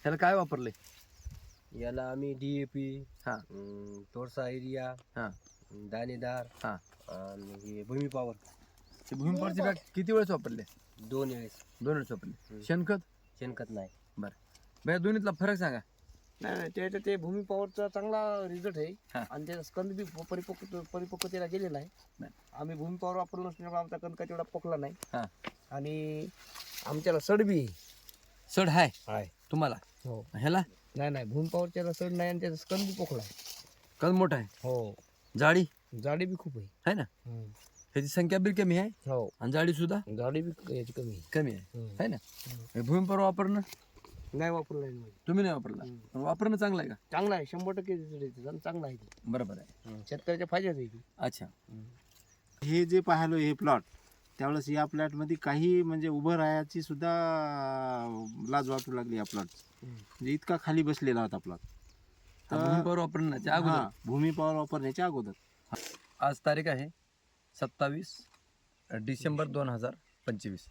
ह्याला काय वापरले? याला आम्ही DAP, हा तोरसा एरिया, हा दाणेदार हा आणि हे भूमी पॉवर ते भूमिपॉवरची बॅग किती वेळेस वापरले? 2 वेळेस. 2 वेळेस वापरले. शेणखत? शेणखत नाही. बरं भैया दोन्हीतला फरक सांगा. नाही त्याचं ते भूमी पॉवरचा चांगला रिझल्ट आहे हा. आणि त्याचा स्कंद बी परिपक्वतेला गेलेला आहे. नाही. आम्ही भूमी पॉवर वापरलो नसल्यामुळे आमचा कंद काय तेवढा पकला नाही. हा आणि आमच्याला सड बी आहे. सड हाय आहे तुम्हाला? हो. ह्याला नाही भूमी पॉवरच्या सड नाही आणि त्याचा स्कंद बी पोकला आहे. कद मोठा आहे, हो. जाडी जाडी बी खूप आहे. आहे ना? ह्याची संख्या बी कमी आहे हो. आणि जाडी सुद्धा जाडी बी याची कमी आहे. कमी आहे, है ना? हे भूमिपॉवर वापरणं नाही वापरलं नाही. तुम्ही नाही वापरला, पण वापरणं चांगलं आहे का? चांगला आहे, 100% result आहे. चांगला आहे ते. बरोबर आहे. शेतकऱ्याच्या फायद्याचं आहे ते. अच्छा. हे जे पाहिलं हे प्लॉट त्यावेळेस या प्लॉटमध्ये काही म्हणजे उभं राहायची सुद्धा लाज वाटू लागली या प्लॉट. म्हणजे इतका खाली बसलेला होता प्लॉट. भूमिपॉवर वापरण्याच्या अगोदर, भूमी पॉवर वापरण्याच्या अगोदर. आज तारीख आहे 27 डिसेंबर 2025.